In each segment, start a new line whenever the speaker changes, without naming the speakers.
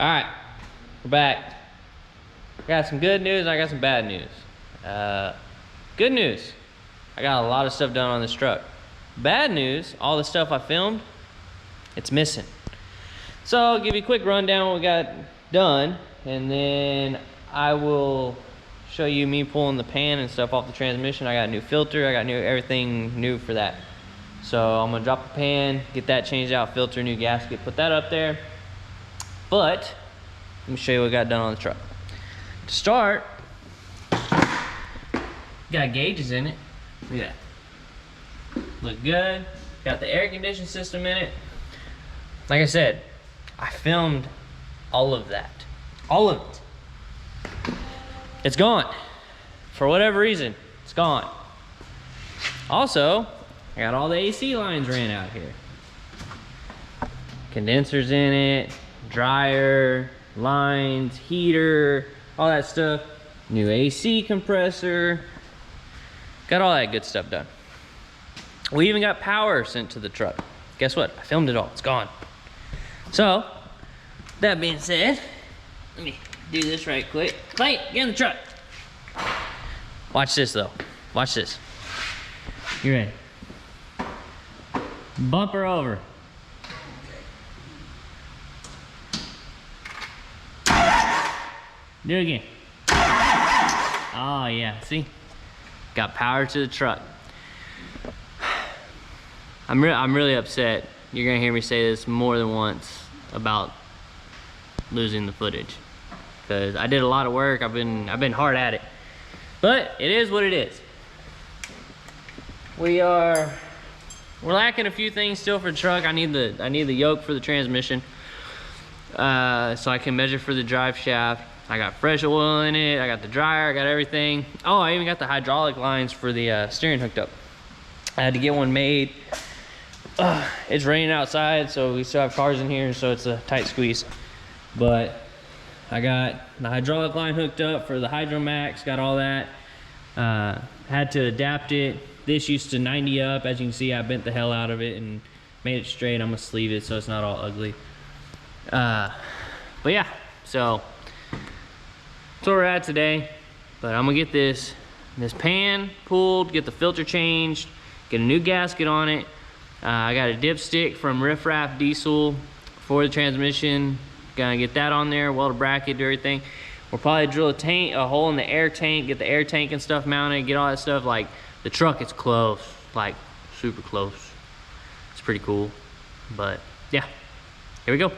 All right, we're back. I got some good news and I got some bad news. Good news, I got a lot of stuff done on this truck. Bad news, all the stuff I filmed, it's missing. So I'll give you a quick rundown what we got done, and then I will show you me pulling the pan and stuff off the transmission. I got a new filter, I got everything new for that. So I'm gonna drop the pan, get that changed out, filter, new gasket, put that up there. But let me show you what we got done on the truck. To start, got gauges in it. Look at that. Look good. Got the air conditioning system in it. Like I said, I filmed all of that. All of it. It's gone. For whatever reason, it's gone. Also, I got all the AC lines ran out here. Condensers in it, dryer, lines, heater, all that stuff. New AC compressor. Got all that good stuff done. We even got power sent to the truck. Guess what? I filmed it all. It's gone. So, that being said, let me do this right quick. Clay, get in the truck. Watch this though. Watch this. You ready? Bump her over. Do it again. Oh yeah, see? Got power to the truck. I'm really upset. You're gonna hear me say this more than once about losing the footage, because I did a lot of work. I've been hard at it, but it is what it is. We're lacking a few things still for the truck. I need the yoke for the transmission, so I can measure for the drive shaft. I got fresh oil in it. I got the dryer. I got everything. Oh, I even got the hydraulic lines for the steering hooked up. I had to get one made. It's raining outside, so we still have cars in here, so it's a tight squeeze. But I got the hydraulic line hooked up for the Hydromax. Got all that. Had to adapt it. This used to 90 up. As you can see, I bent the hell out of it and made it straight. I'm gonna sleeve it so it's not all ugly. But yeah, so that's where we're at today. But I'm gonna get this pan pulled, get the filter changed, get a new gasket on it. I got a dipstick from Riff Raff Diesel for the transmission. Gonna get that on there, weld a bracket, do everything. We'll probably drill a hole in the air tank, get the air tank and stuff mounted, get all that stuff. Like, the truck is close, like super close. It's pretty cool. But yeah, here we go.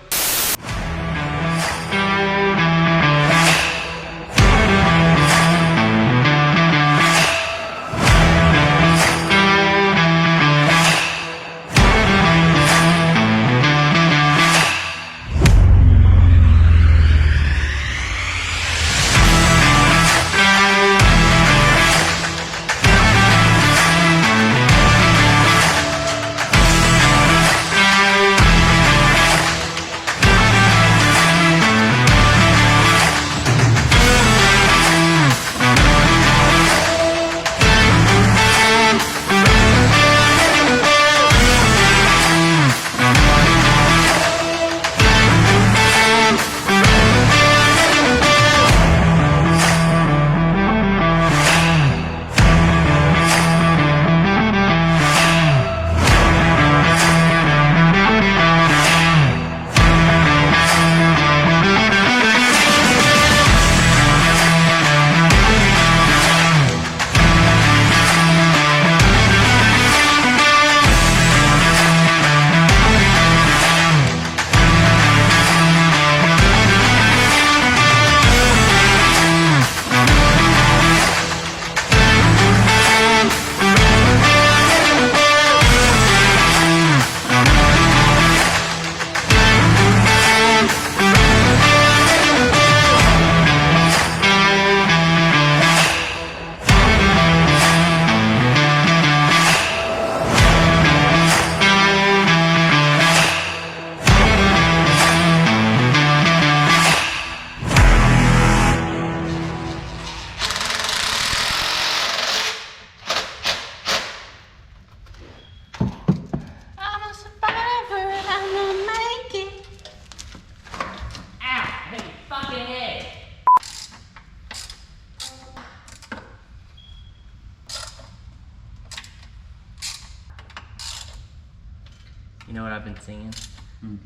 You know what I've been singing?
Hmm.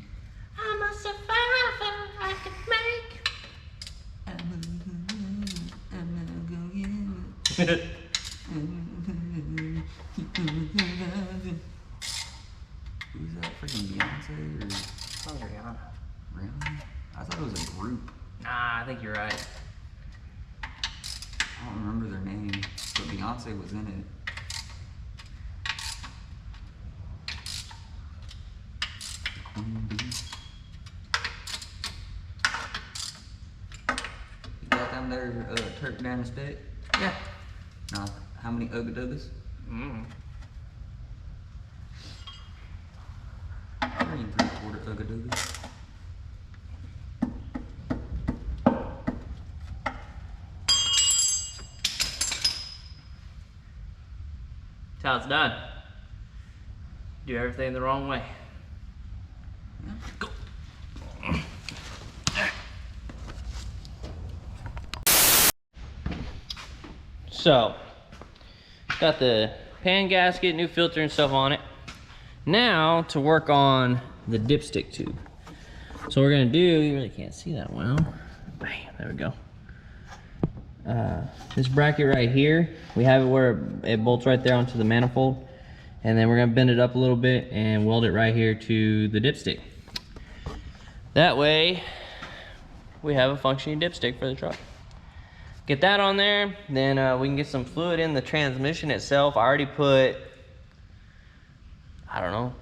I'm a survivor, I can make.
Who's that? Freaking Beyonce or?
That was Rihanna.
Rihanna? I thought it was a group.
Nah, I think you're right.
I don't remember their name, but Beyonce was in it. Queen Bee. You got down there turkey down the stick?
Yeah.
Nah. How many Ugga-Duggas? 3 3/4 Ugga-Duggas.
That's how it's done. Do everything the wrong way.
Yeah.
Go. So, got the pan gasket, new filter and stuff on it. Now to work on the dipstick tube. So what we're gonna do, you really can't see that well. Bam, there we go. This bracket right here, we have it where it bolts right there onto the manifold. And then we're gonna bend it up a little bit and weld it right here to the dipstick. That way, we have a functioning dipstick for the truck. Get that on there, then we can get some fluid in the transmission itself. I already put, I don't know,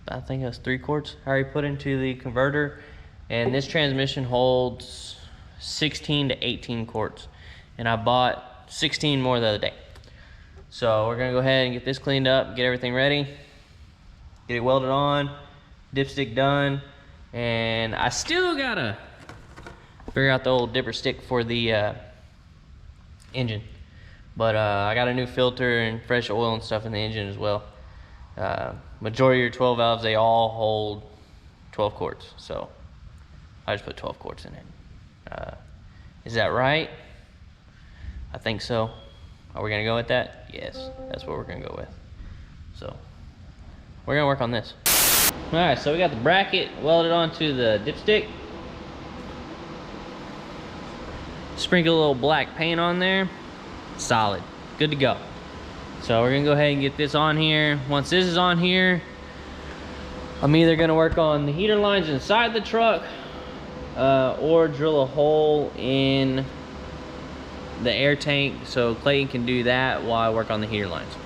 I think it was 3 quarts. I already put into the converter, and this transmission holds 16 to 18 quarts. And I bought 16 more the other day. So we're gonna go ahead and get this cleaned up, get everything ready, get it welded on, dipstick done, and I still gotta figure out the old dipper stick for the engine. But I got a new filter and fresh oil and stuff in the engine as well. Majority of your 12 valves, they all hold 12 quarts. So I just put 12 quarts in it. Is that right? I think so. Are we gonna go with that? Yes, that's what we're gonna go with. So we're gonna work on this. All right, so we got the bracket welded onto the dipstick. Sprinkle a little black paint on there. Solid, good to go. So we're gonna go ahead and get this on here. Once this is on here, I'm either gonna work on the heater lines inside the truck or drill a hole in the air tank so Clayton can do that while I work on the heater lines.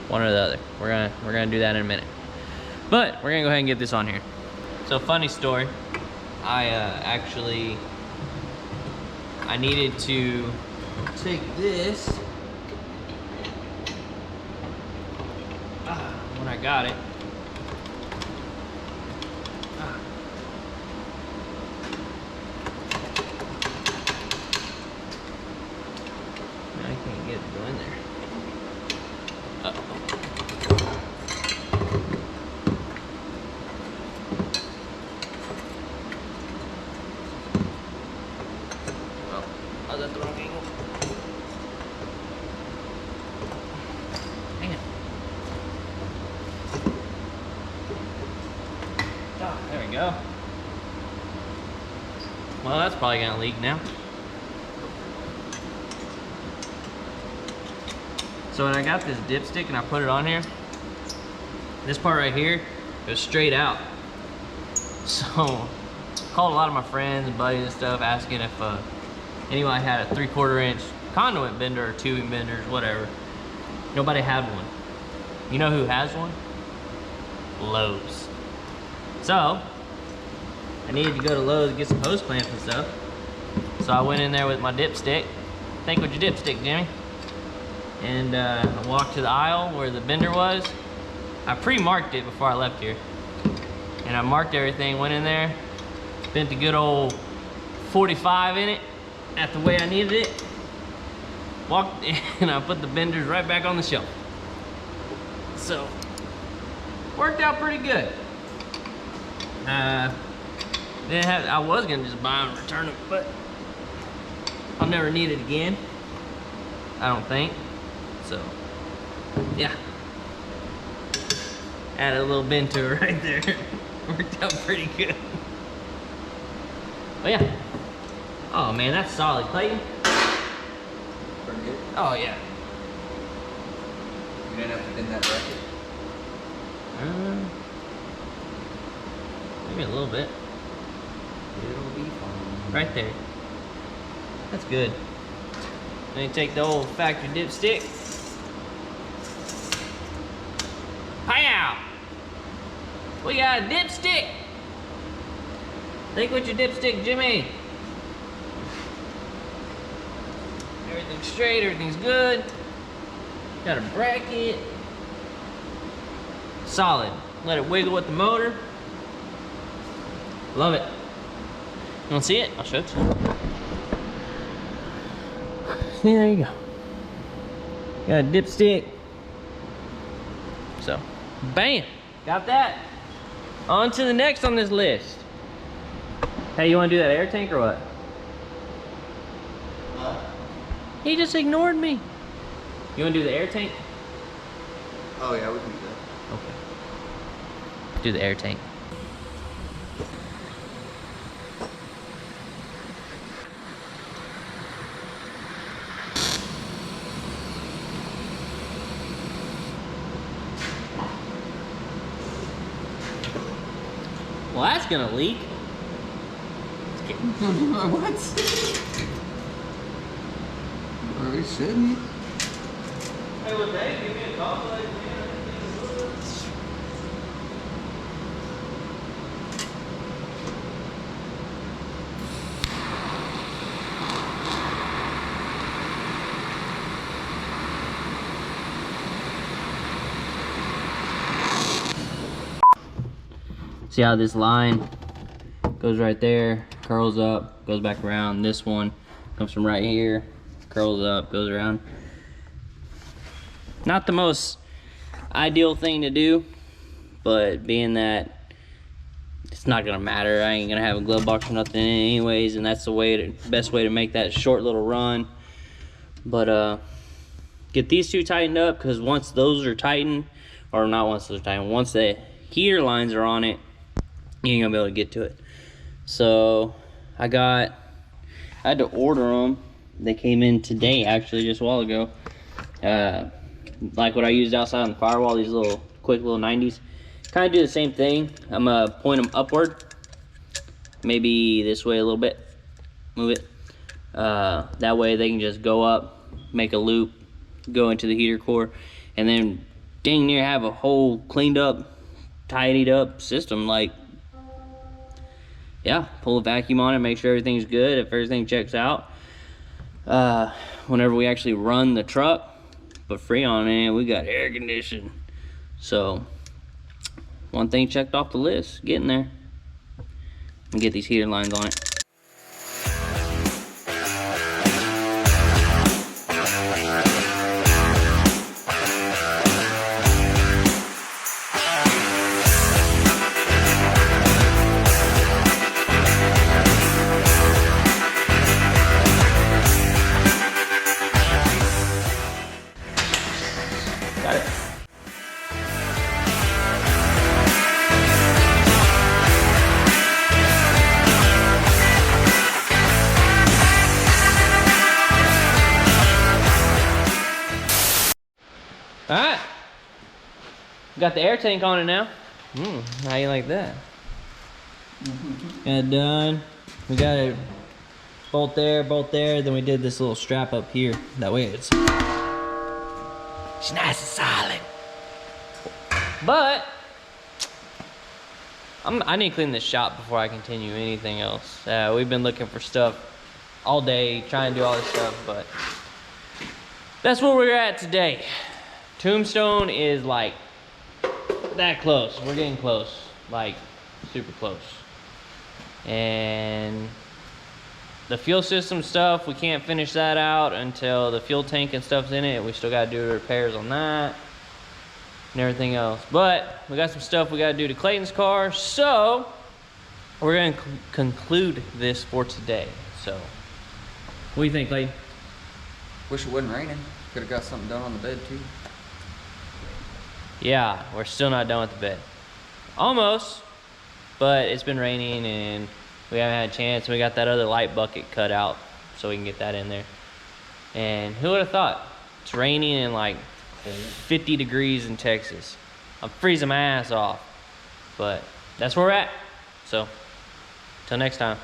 One or the other. We're gonna do that in a minute. But we're gonna go ahead and get this on here. So funny story. I needed to take this when I got it. I can't get it to go in there. Oh, I was at the wrong angle. Dang it. Oh, there we go. Well, that's probably gonna leak now. So when I got this dipstick and I put it on here, this part right here goes straight out. So I called a lot of my friends and buddies and stuff asking if anybody had a 3/4 inch conduit bender or tubing benders, whatever. Nobody had one. You know who has one? Lowe's. So I needed to go to Lowe's and get some hose clamps and stuff. So I went in there with my dipstick. Think with your dipstick, Jimmy. And I walked to the aisle where the bender was. I pre-marked it before I left here. And I marked everything, went in there, bent a good old 45 in it at the way I needed it. Walked in and I put the benders right back on the shelf. So, worked out pretty good. I was gonna just buy them and return them, but I'll never need it again. I don't think. So, yeah. Added a little bend to it right there. Worked out pretty good. Oh yeah. Oh man, that's solid, Clayton.
Pretty good.
Oh yeah.
You didn't have to bend that bracket.
Maybe a little bit.
It'll be fine.
Right there. That's good. Then you take the old factory dipstick. Pow! We got a dipstick! Think with your dipstick, Jimmy. Everything's straight, everything's good. Got a bracket. Solid. Let it wiggle with the motor. Love it. You wanna see it? I'll show it to you. See, there you go. Got a dipstick. So, bam! Got that. On to the next on this list. Hey, you wanna do that air tank or what? He just ignored me. You wanna do the air tank?
Oh yeah, we can do that.
Okay. Do the air tank. Well, that's gonna leak.
What? Or it shouldn't.
Hey, well, Dave, give me a call. See how this line goes right there, curls up, goes back around. This one comes from right here, curls up, goes around. Not the most ideal thing to do, but being that it's not gonna matter, I ain't gonna have a glove box or nothing anyways, and that's the best way to make that short little run. But get these two tightened up, because once those are tightened, or not once those are tightened, once the heater lines are on it, you ain't gonna be able to get to it. So I had to order them. They came in today, actually, just a while ago. Like what I used outside on the firewall, these little quick little 90s. Kind of do the same thing. I'm gonna point them upward, maybe this way a little bit, move it. That way they can just go up, make a loop, go into the heater core, and then dang near have a whole cleaned up, tidied up system. Like, yeah, pull a vacuum on it, make sure everything's good. If everything checks out, whenever we actually run the truck, put Freon in, we got air conditioning. So one thing checked off the list, getting there. And get these heater lines on it. Got it. All right. Got the air tank on it now. How you like that? Got it done. We got it bolt there, then we did this little strap up here. That way it's nice and solid. But I need to clean this shop before I continue anything else. We've been looking for stuff all day, trying to do all this stuff, but that's where we're at today. Tombstone is like that close. We're getting close, like super close. And the fuel system stuff, we can't finish that out until the fuel tank and stuff's in it. We still gotta do repairs on that and everything else. But we got some stuff we gotta do to Clayton's car, so we're gonna conclude this for today. So, what do you think, Clayton?
Wish it wasn't raining. Could have got something done on the bed too.
Yeah, we're still not done with the bed. Almost, but it's been raining and we haven't had a chance. We got that other light bucket cut out so we can get that in there. And who would have thought? It's raining and like 50 degrees in Texas. I'm freezing my ass off, but that's where we're at. So, till next time.